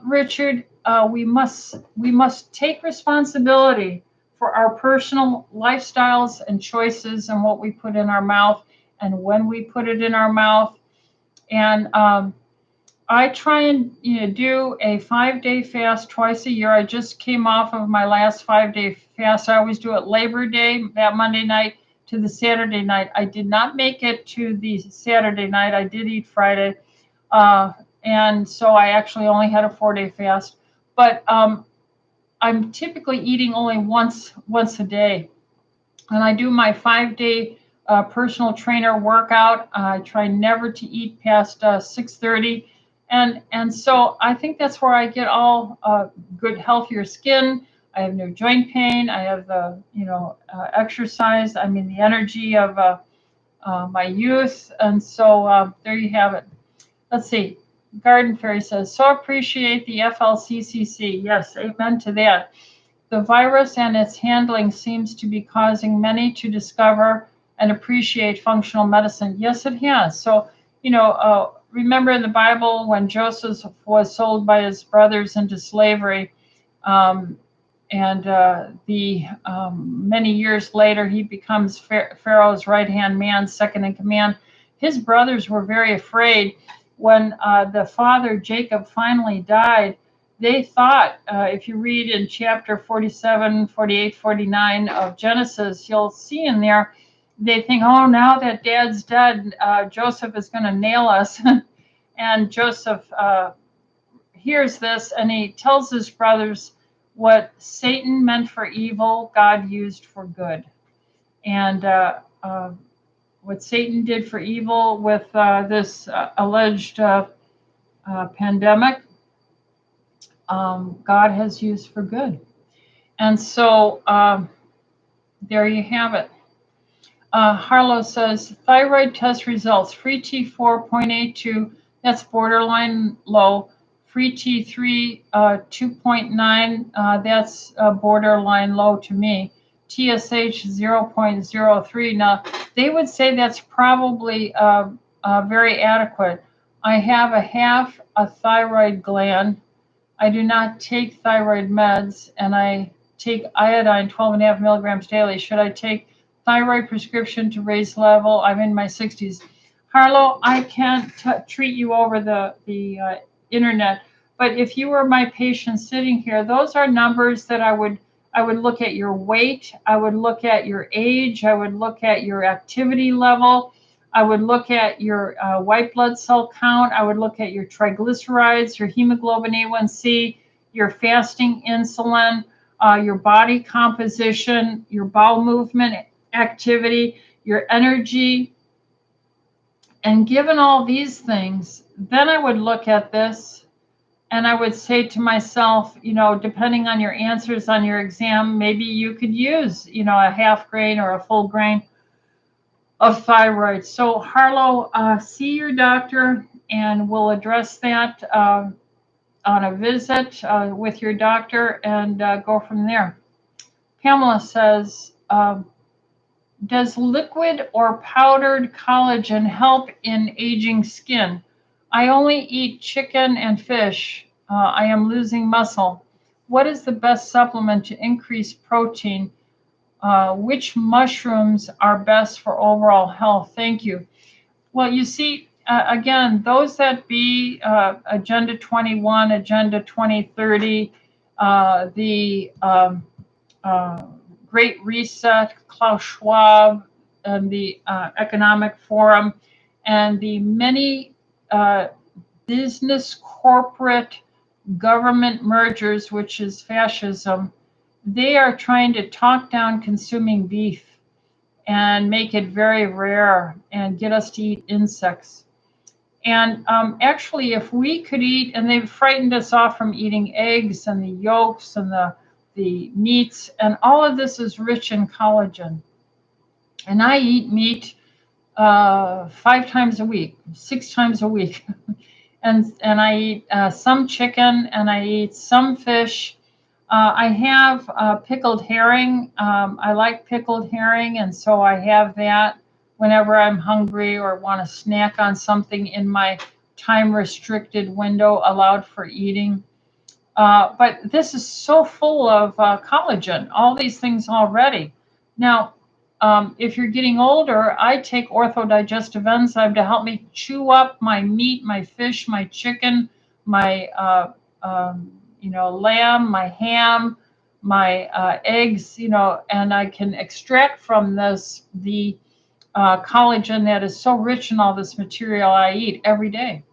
Richard, we must take responsibility for our personal lifestyles and choices and what we put in our mouth and when we put it in our mouth. And I try and do a 5-day fast twice a year. I just came off of my last 5-day fast. I always do it Labor Day, that Monday night, to the Saturday night. I did not make it to the Saturday night. I did eat Friday. And so I actually only had a 4-day fast. But I'm typically eating only once a day. And I do my 5-day personal trainer workout. I try never to eat past 6:30. And so I think that's where I get all good, healthier skin. I have no joint pain. I have the, exercise. I mean, the energy of my youth. And so there you have it. Let's see. Garden Fairy says, so appreciate the FLCCC. Yes, amen to that. The virus and its handling seems to be causing many to discover and appreciate functional medicine. Yes, it has. So, remember in the Bible when Joseph was sold by his brothers into slavery, many years later he becomes Pharaoh's right-hand man, second in command. His brothers were very afraid when the father Jacob finally died. They thought, if you read in chapter 47, 48, 49 of Genesis, you'll see in there, they think, oh, now that dad's dead, Joseph is going to nail us. And Joseph hears this and he tells his brothers, what Satan meant for evil, God used for good. And what Satan did for evil with this alleged pandemic, God has used for good. And so there you have it. Harlow says, thyroid test results, free T4 0.82, that's borderline low. Free T3 2.9, that's borderline low to me. TSH 0.03. Now, they would say that's probably very adequate. I have half a thyroid gland. I do not take thyroid meds, and I take iodine 12.5 milligrams daily. Should I take thyroid prescription to raise level? I'm in my 60s. Harlow, I can't treat you over the internet, but if you were my patient sitting here, those are numbers that I would look at your weight, I would look at your age, I would look at your activity level, I would look at your white blood cell count, I would look at your triglycerides, your hemoglobin A1C, your fasting insulin, your body composition, your bowel movement activity, your energy. And given all these things, then I would look at this and I would say to myself, depending on your answers on your exam, maybe you could use, a half grain or a full grain of thyroid. So Harlow, see your doctor and we'll address that on a visit with your doctor and go from there. Pamela says, does liquid or powdered collagen help in aging skin? I only eat chicken and fish. I am losing muscle. what is the best supplement to increase protein? Which mushrooms are best for overall health? Thank you. Well, you see, again, those that be Agenda 21, Agenda 2030, the Great Reset, Klaus Schwab, and the Economic Forum, and the many business, corporate, government mergers, which is fascism, they are trying to talk down consuming beef and make it very rare and get us to eat insects. And actually, if we could eat, and they've frightened us off from eating eggs and the yolks and the meats, and all of this is rich in collagen. And I eat meat 5 times a week, 6 times a week. and I eat some chicken and I eat some fish. I have pickled herring. I like pickled herring, and so I have that whenever I'm hungry or want to snack on something in my time-restricted window allowed for eating. But this is so full of collagen, all these things already. Now, if you're getting older, I take orthodigestive enzyme to help me chew up my meat, my fish, my chicken, my lamb, my ham, my eggs, and I can extract from this the collagen that is so rich in all this material I eat every day.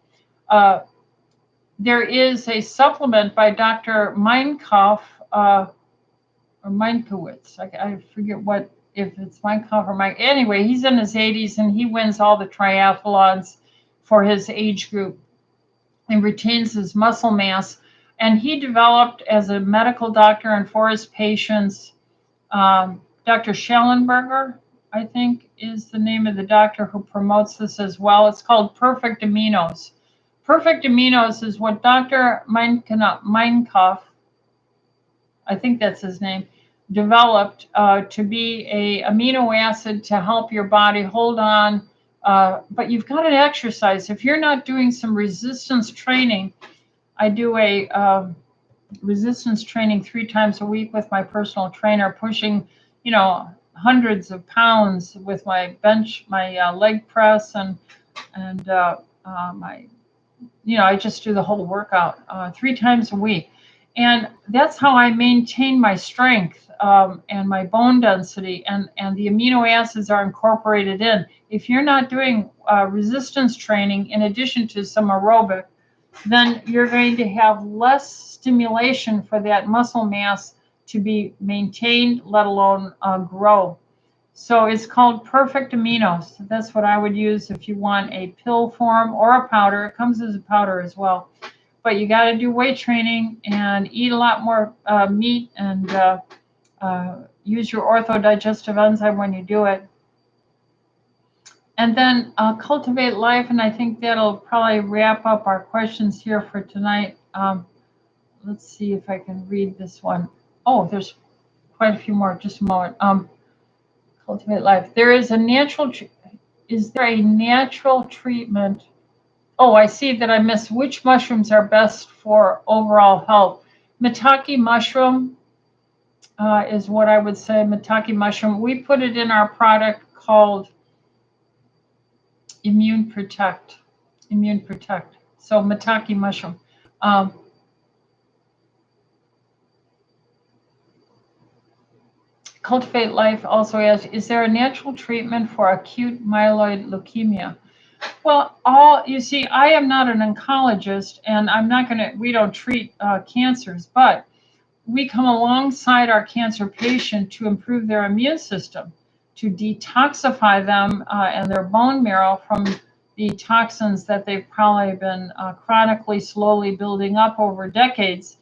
There is a supplement by Dr. Meinkauf, or Meinkowitz. I forget if it's Meinkauf or Mike. Anyway, he's in his 80s and he wins all the triathlons for his age group and retains his muscle mass. And he developed as a medical doctor and for his patients, Dr. Schellenberger, I think is the name of the doctor who promotes this as well. It's called Perfect Aminos. Perfect Aminos is what Dr. Meinkauf, I think that's his name, developed to be a amino acid to help your body hold on. But you've got to exercise. If you're not doing some resistance training, I do a resistance training 3 times a week with my personal trainer, pushing, hundreds of pounds with my bench, my leg press, and my, I just do the whole workout 3 times a week. And that's how I maintain my strength and my bone density, and the amino acids are incorporated in. If you're not doing resistance training in addition to some aerobic, then you're going to have less stimulation for that muscle mass to be maintained, let alone grow. So it's called Perfect Aminos. That's what I would use if you want a pill form or a powder. It comes as a powder as well. But you got to do weight training and eat a lot more meat and use your orthodigestive enzyme when you do it. And then cultivate life, and I think that'll probably wrap up our questions here for tonight. Let's see if I can read this one. Oh, there's quite a few more. Just a moment. Cultivate life. Is there a natural treatment? Oh, I see that I missed. Which mushrooms are best for overall health? Maitake mushroom is what I would say. Maitake mushroom. We put it in our product called Immune Protect. So maitake mushroom. Cultivate Life also asks, is there a natural treatment for acute myeloid leukemia? Well, you see, I am not an oncologist, and we don't treat cancers, but we come alongside our cancer patient to improve their immune system, to detoxify them and their bone marrow from the toxins that they've probably been chronically, slowly building up over decades.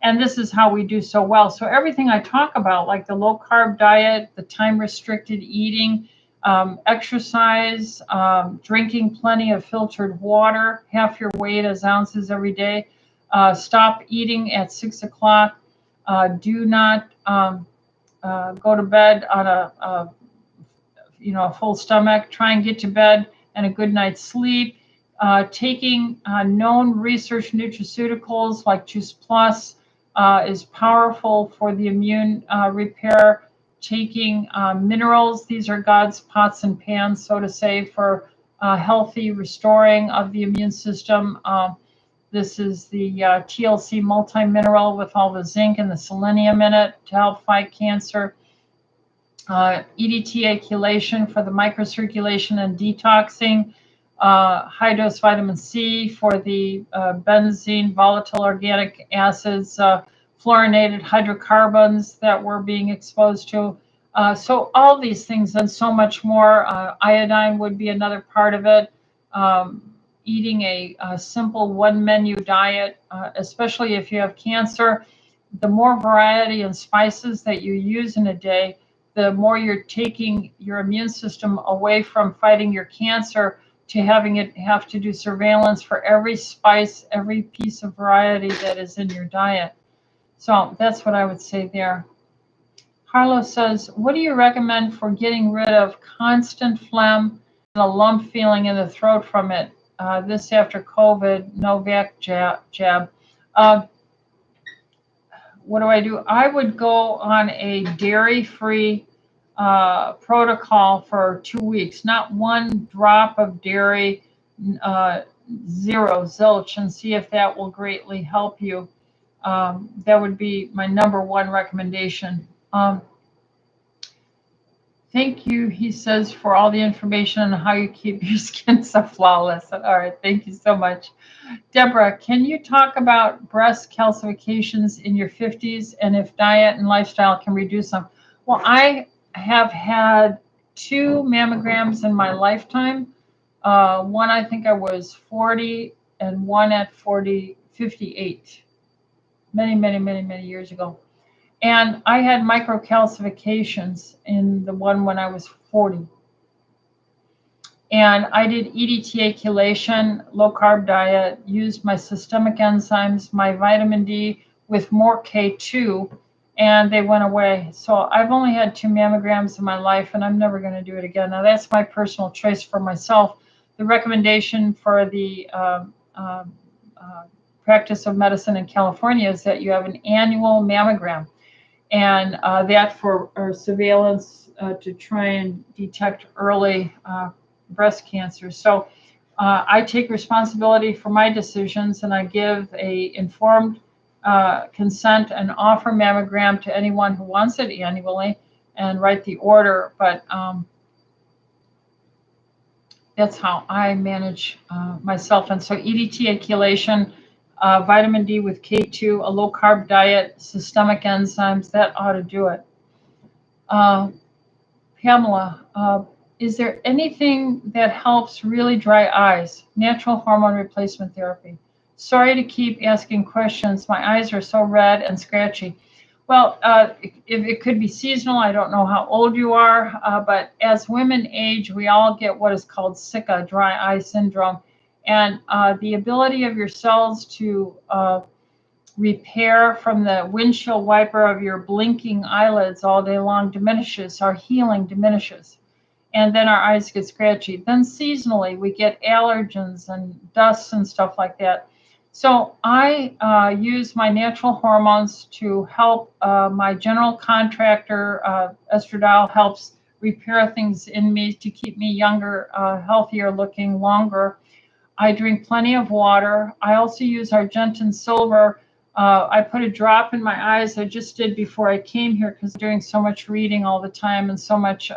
And this is how we do so well. So everything I talk about, like the low-carb diet, the time-restricted eating, exercise, drinking plenty of filtered water, half your weight as ounces every day, stop eating at 6 o'clock, do not go to bed on a full stomach, try and get to bed and a good night's sleep, taking known research nutraceuticals like Juice Plus, is powerful for the immune repair. Taking minerals, these are God's pots and pans, so to say, for healthy restoring of the immune system. This is the TLC multi-mineral with all the zinc and the selenium in it to help fight cancer. EDTA chelation for the microcirculation and detoxing. High-dose vitamin C for the benzene, volatile organic acids, fluorinated hydrocarbons that we're being exposed to. So all these things and so much more. Iodine would be another part of it. Eating a simple one-menu diet, especially if you have cancer, the more variety and spices that you use in a day, the more you're taking your immune system away from fighting your cancer to having it have to do surveillance for every spice, every piece of variety that is in your diet. So that's what I would say there. Harlow says, what do you recommend for getting rid of constant phlegm and a lump feeling in the throat from it? This after COVID, Novak jab. What do I do? I would go on a dairy-free protocol for 2 weeks, not one drop of dairy, zero, zilch, and see if that will greatly help you. That would be my number one recommendation. Thank you, he says, for all the information on how you keep your skin so flawless. All right, thank you so much. Deborah, can you talk about breast calcifications in your 50s and if diet and lifestyle can reduce them? Well, I have had 2 mammograms in my lifetime. One, I think I was 40, and one at 58, many years ago. And I had microcalcifications in the one when I was 40. And I did EDTA chelation, low carb diet, used my systemic enzymes, my vitamin D with more K2, and they went away. So I've only had 2 mammograms in my life, and I'm never going to do it again. Now, that's my personal choice for myself. The recommendation for the practice of medicine in California is that you have an annual mammogram, and that for surveillance to try and detect early breast cancer. So I take responsibility for my decisions, and I give a informed consent and offer mammogram to anyone who wants it annually and write the order. But that's how I manage myself. And so EDTA chelation, vitamin D with K2, a low carb diet, systemic enzymes, that ought to do it. Pamela, is there anything that helps really dry eyes? Natural hormone replacement therapy. Sorry to keep asking questions. My eyes are so red and scratchy. Well, it could be seasonal. I don't know how old you are, but as women age, we all get what is called SICA, dry eye syndrome. And the ability of your cells to repair from the windshield wiper of your blinking eyelids all day long diminishes. Our healing diminishes. And then our eyes get scratchy. Then seasonally, we get allergens and dusts and stuff like that. So I use my natural hormones to help my general contractor. Estradiol helps repair things in me to keep me younger, healthier looking, longer. I drink plenty of water. I also use Argentine silver. I put a drop in my eyes. I just did before I came here because I'm doing so much reading all the time and so much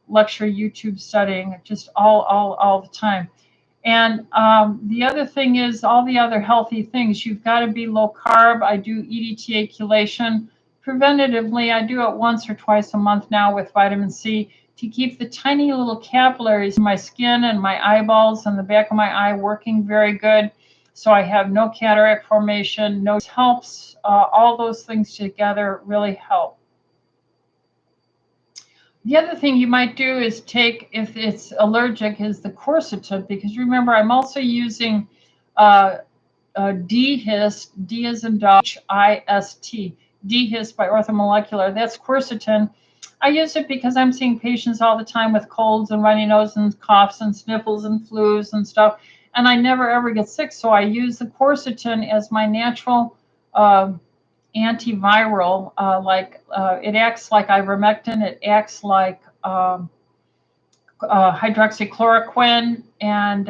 lecture YouTube studying, just all the time. And the other thing is all the other healthy things. You've got to be low carb. I do EDTA chelation preventatively. I do it once or twice a month now with vitamin C to keep the tiny little capillaries in my skin and my eyeballs and the back of my eye working very good. So I have no cataract formation. No helps. All those things together really help. The other thing you might do is take, if it's allergic, is the quercetin, because remember, I'm also using D-HIST, D as in dog, H-I-S-T, D-HIST by Orthomolecular. That's quercetin. I use it because I'm seeing patients all the time with colds and runny nose and coughs and sniffles and flus and stuff, and I never ever get sick. So I use the quercetin as my natural antiviral, it acts like ivermectin, it acts like hydroxychloroquine, and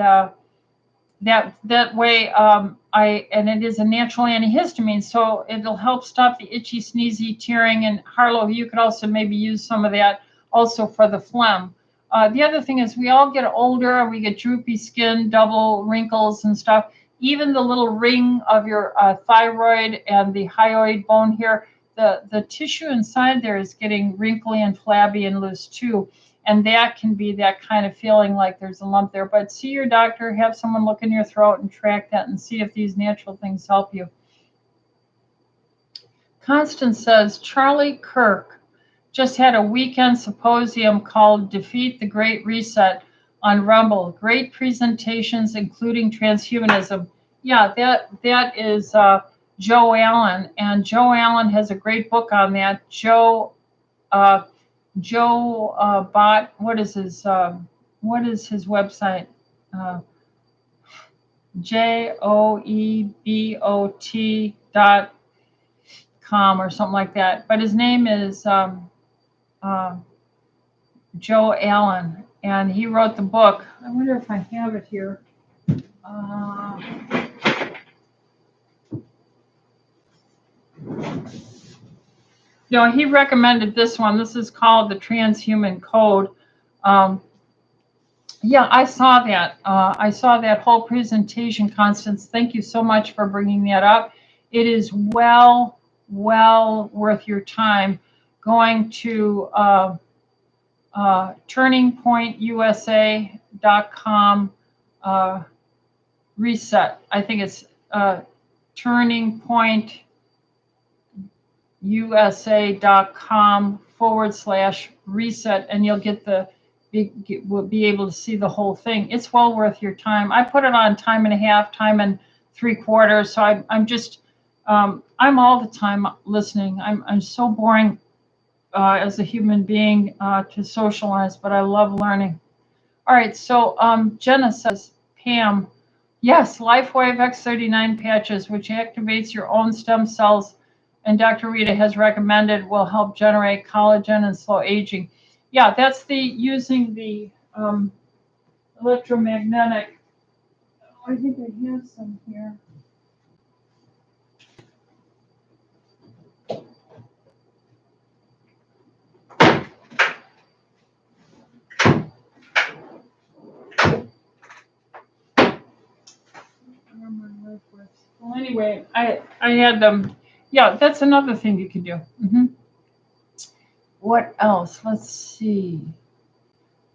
that way, and it is a natural antihistamine, so it'll help stop the itchy, sneezy, tearing. And Harlow, you could also maybe use some of that also for the phlegm. The other thing is we all get older, we get droopy skin, double wrinkles and stuff. Even the little ring of your thyroid and the hyoid bone here, the tissue inside there is getting wrinkly and flabby and loose too. And that can be that kind of feeling like there's a lump there. But see your doctor, have someone look in your throat and track that and see if these natural things help you. Constance says, Charlie Kirk just had a weekend symposium called Defeat the Great Reset on Rumble. Great presentations, including transhumanism. Yeah, that is Joe Allen. And Joe Allen has a great book on that. Joe Bot, what is his website? JOEBOT.com or something like that. But his name is Joe Allen, and he wrote the book. I wonder if I have it here. No, he recommended this one. This is called The Transhuman Code. Yeah, I saw that. I saw that whole presentation, Constance. Thank you so much for bringing that up. It is well worth your time going to turningpointusa.com reset. I think it's turningpointusa.com/reset, and you'll get will be able to see the whole thing. It's well worth your time. I put it on time and a half, time and 3/4. So I'm just, I'm all the time listening. I'm so boring as a human being to socialize, but I love learning. All right, so Jenna says, Pam, yes, LifeWave X39 patches, which activates your own stem cells, and Dr. Rita has recommended will help generate collagen and slow aging. Yeah, that's using the electromagnetic. I think I have some here. Well, anyway, I had them. Yeah, that's another thing you could do. What else? Let's see.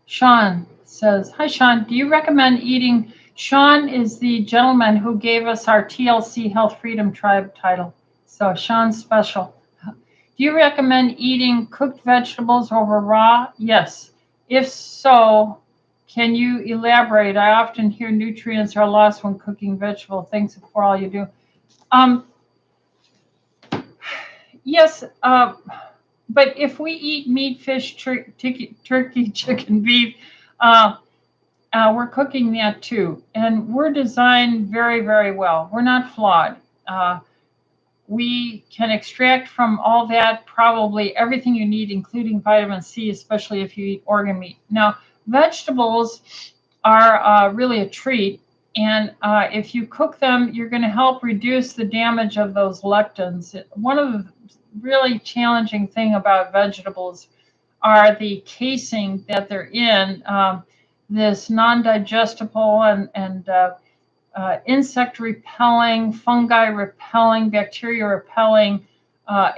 Sean says, hi, Sean. Do you recommend eating? Sean is the gentleman who gave us our TLC Health Freedom Tribe title. So Sean's special. Do you recommend eating cooked vegetables over raw? Yes. If so, can you elaborate? I often hear nutrients are lost when cooking vegetable. Thanks for all you do. Yes, but if we eat meat, fish, turkey, chicken, beef, we're cooking that too. And we're designed very, very well. We're not flawed. We can extract from all that probably everything you need, including vitamin C, especially if you eat organ meat. Now, vegetables are really a treat. And if you cook them, you're going to help reduce the damage of those lectins. One of the really challenging thing about vegetables are the casing that they're in, this non-digestible and insect repelling, fungi repelling, bacteria repelling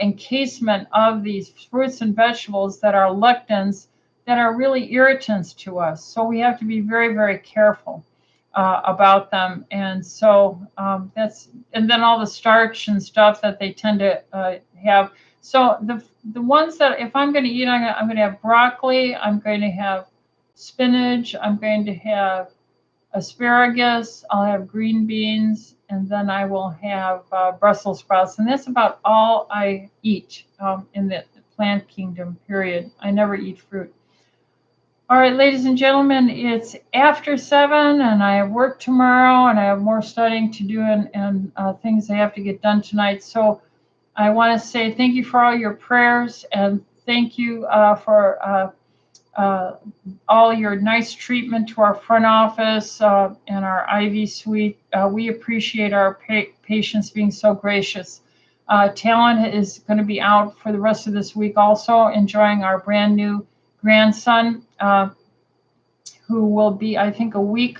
encasement of these fruits and vegetables that are lectins that are really irritants to us. So we have to be very, very careful about them. And so and then all the starch and stuff that they tend to have. So the ones that if I'm going to eat, I'm going to have broccoli, I'm going to have spinach, I'm going to have asparagus, I'll have green beans, and then I will have Brussels sprouts. And that's about all I eat in the plant kingdom, period. I never eat fruit. All right, ladies and gentlemen, it's after 7, and I have work tomorrow, and I have more studying to do and things I have to get done tonight. So I want to say thank you for all your prayers, and thank you for all your nice treatment to our front office and our IV suite. We appreciate our patients being so gracious. Talon is going to be out for the rest of this week also, enjoying our brand new grandson, who will be, I think, a week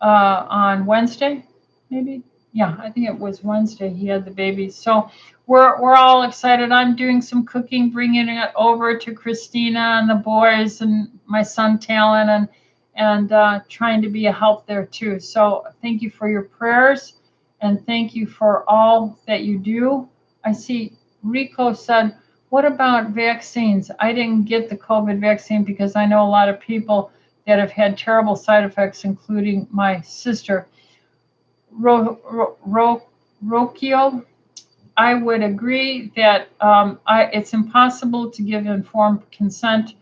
on Wednesday, maybe. Yeah, I think it was Wednesday he had the baby. So we're all excited. I'm doing some cooking, bringing it over to Christina and the boys and my son Talon, and trying to be a help there too. So thank you for your prayers, and thank you for all that you do. I see Rico said, what about vaccines? I didn't get the COVID vaccine because I know a lot of people that have had terrible side effects, including my sister. Rokio, I would agree that it's impossible to give informed consent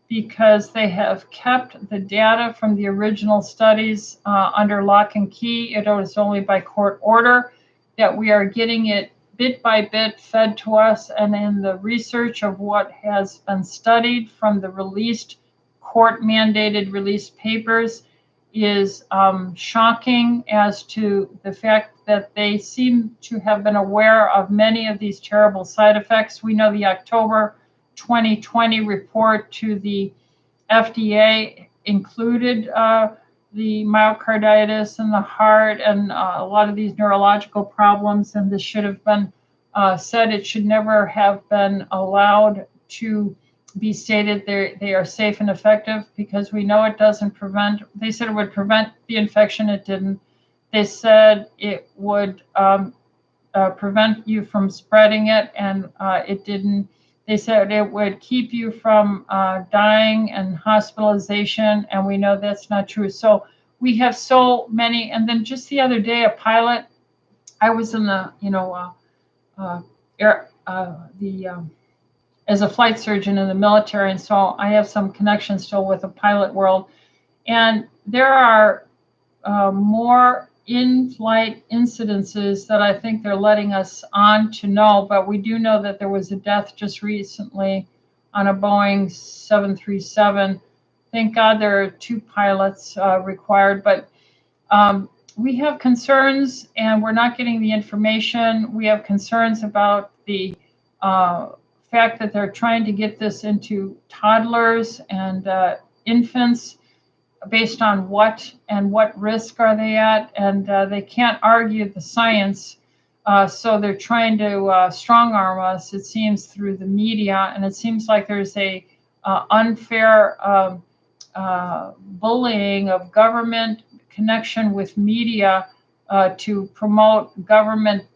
because they have kept the data from the original studies under lock and key. It was only by court order that we are getting it bit by bit fed to us, and in the research of what has been studied from the released court-mandated released papers is shocking as to the fact that they seem to have been aware of many of these terrible side effects. We know the October 2020 report to the FDA included the myocarditis and the heart and a lot of these neurological problems, and this should have been said. It should never have been allowed to be stated they are safe and effective, because we know it doesn't prevent. They said it would prevent the infection. It didn't. They said it would prevent you from spreading it, and it didn't. They said it would keep you from dying and hospitalization, and we know that's not true. So we have so many. And then just the other day, a pilot, I was in the, as a flight surgeon in the military, and so I have some connection still with the pilot world. And there are more in-flight incidences that I think they're letting us on to know, but we do know that there was a death just recently on a Boeing 737. Thank God there are 2 pilots required, but we have concerns, and we're not getting the information. We have concerns about the fact that they're trying to get this into toddlers and infants, based on what risk are they at, and they can't argue the science, so they're trying to strong arm us, it seems, through the media, and it seems like there's a unfair bullying of government connection with media to promote government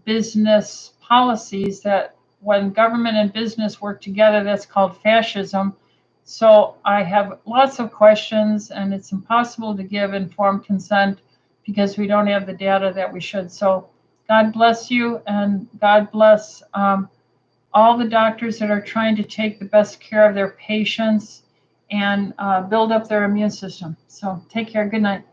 business policies, that when government and business work together, that's called fascism. So I have lots of questions, and it's impossible to give informed consent because we don't have the data that we should. So God bless you, and God bless all the doctors that are trying to take the best care of their patients and build up their immune system. So take care. Good night.